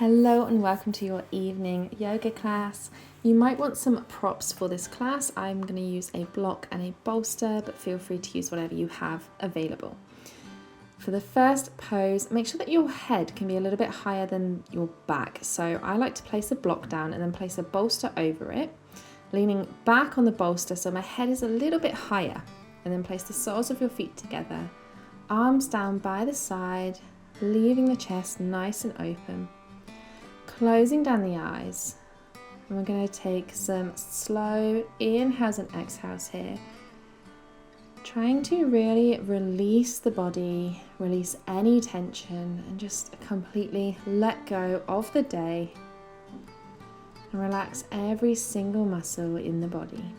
Hello and welcome to your evening yoga class. You might want some props for this class. I'm going to use a block and a bolster, but feel free to use whatever you have available. For the first pose, make sure that your head can be a little bit higher than your back. So I like to place a block down and then place a bolster over it, leaning back on the bolster so my head is a little bit higher, and then place the soles of your feet together, arms down by the side, leaving the chest nice and open. Closing down the eyes, and we're going to take some slow inhales and exhales here, trying to really release the body, release any tension, and just completely let go of the day and relax every single muscle in the body.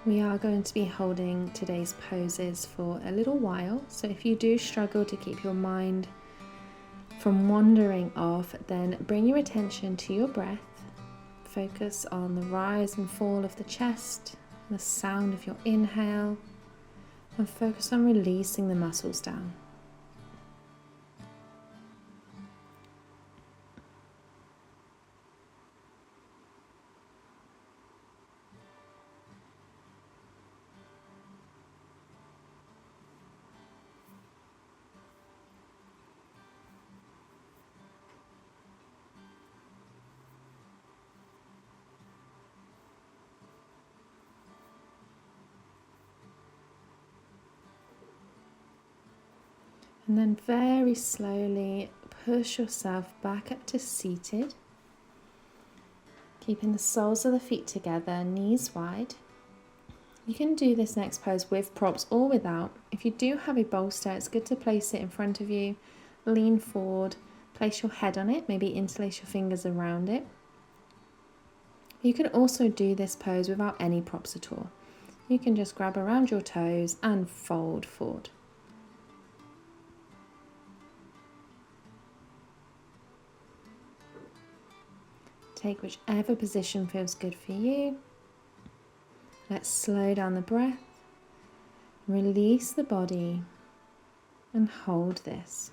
We are going to be holding today's poses for a little while, so if you do struggle to keep your mind from wandering off, then bring your attention to your breath. Focus on the rise and fall of the chest, the sound of your inhale, and focus on releasing the muscles down. And then very slowly push yourself back up to seated, keeping the soles of the feet together, knees wide. You can do this next pose with props or without. If you do have a bolster, it's good to place it in front of you, lean forward, place your head on it, maybe interlace your fingers around it. You can also do this pose without any props at all. You can just grab around your toes and fold forward. Take whichever position feels good for you. Let's slow down the breath, release the body, and hold this.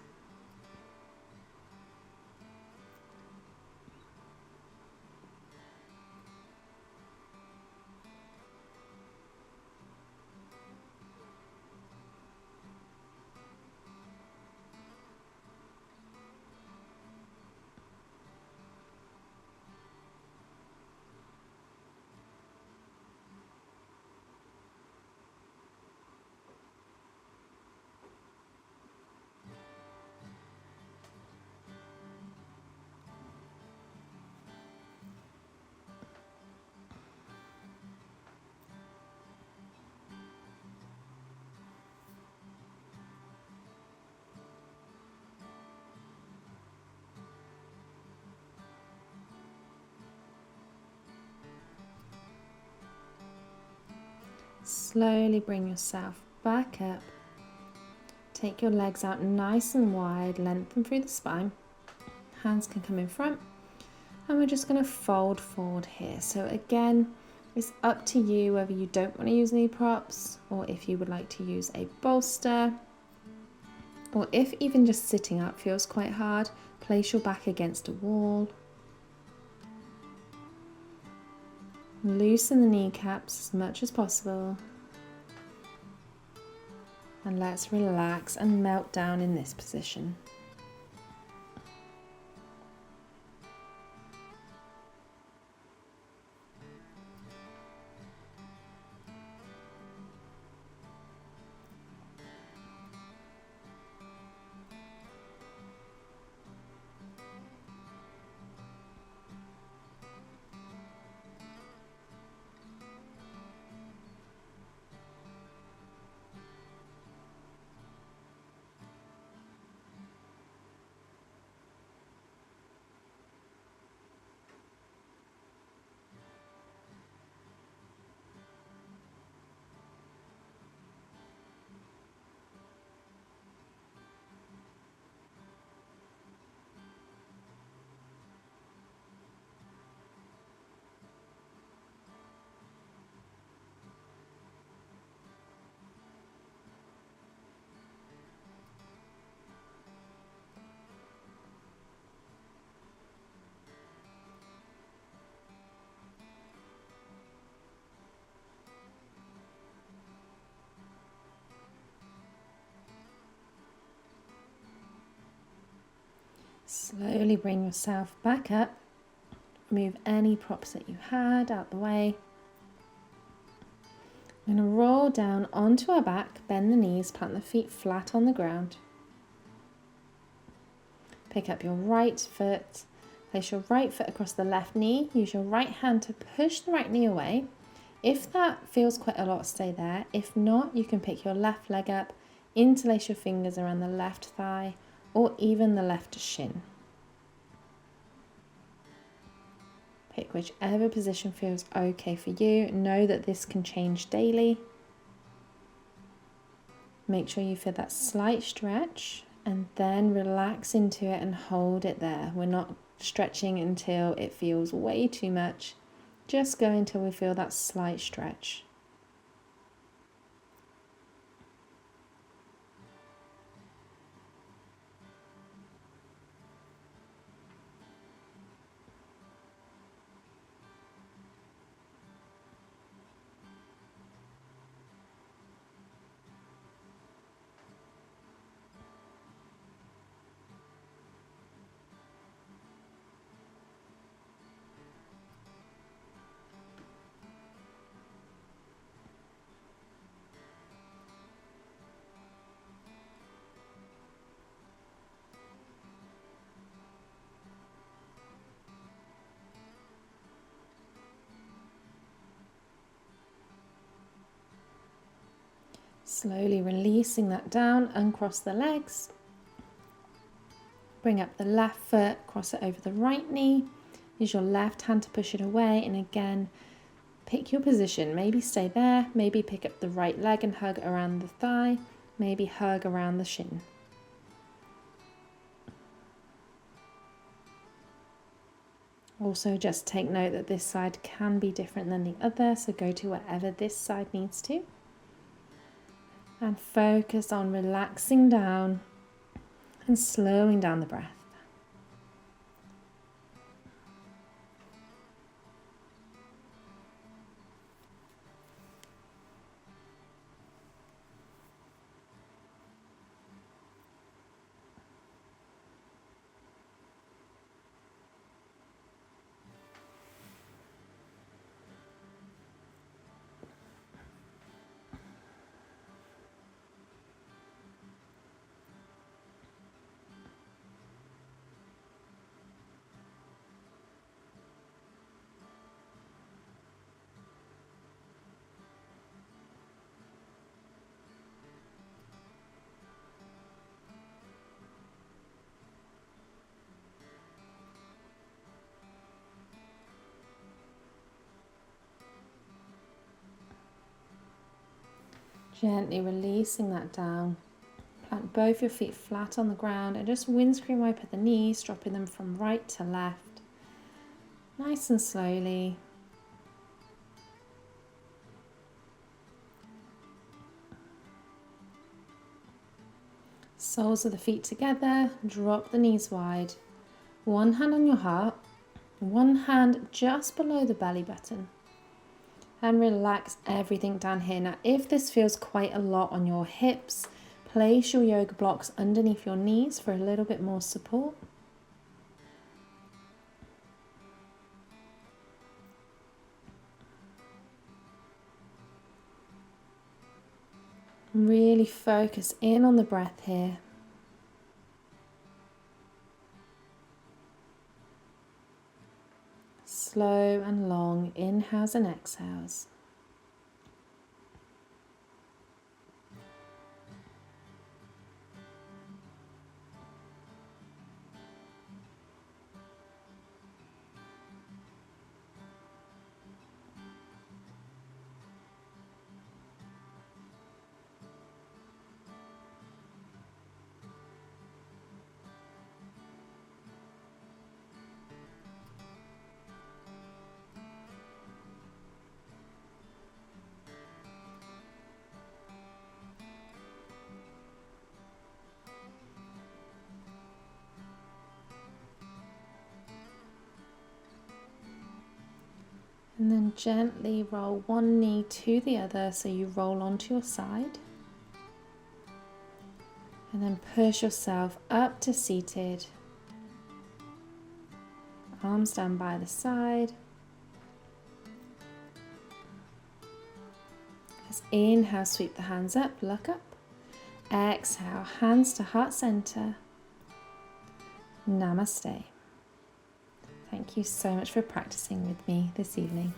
Slowly bring yourself back up. Take your legs out nice and wide, lengthen through the spine. Hands can come in front. And we're just going to fold forward here. So again, it's up to you whether you don't want to use any props, or if you would like to use a bolster, or if even just sitting up feels quite hard, place your back against a wall. Loosen the kneecaps as much as possible. And let's relax and melt down in this position. Slowly bring yourself back up. Move any props that you had out the way. We're going to roll down onto our back, bend the knees, plant the feet flat on the ground. Pick up your right foot, place your right foot across the left knee. Use your right hand to push the right knee away. If that feels quite a lot, stay there. If not, you can pick your left leg up, interlace your fingers around the left thigh or even the left shin. Pick whichever position feels okay for you. Know that this can change daily. Make sure you feel that slight stretch and then relax into it and hold it there. We're not stretching until it feels way too much. Just go until we feel that slight stretch. Slowly releasing that down, uncross the legs. Bring up the left foot, cross it over the right knee. Use your left hand to push it away, and again, pick your position. Maybe stay there, maybe pick up the right leg and hug around the thigh, maybe hug around the shin. Also, just take note that this side can be different than the other, so go to wherever this side needs to. And focus on relaxing down and slowing down the breath. Gently releasing that down. Plant both your feet flat on the ground and just windscreen wipe at the knees, dropping them from right to left. Nice and slowly. Soles of the feet together, drop the knees wide. One hand on your heart, one hand just below the belly button. And relax everything down here. Now, if this feels quite a lot on your hips, place your yoga blocks underneath your knees for a little bit more support. Really focus in on the breath here. Slow and long inhales and exhales. And then gently roll one knee to the other so you roll onto your side. And then push yourself up to seated. Arms down by the side. As inhale, sweep the hands up, look up. Exhale, hands to heart center. Namaste. Thank you so much for practicing with me this evening.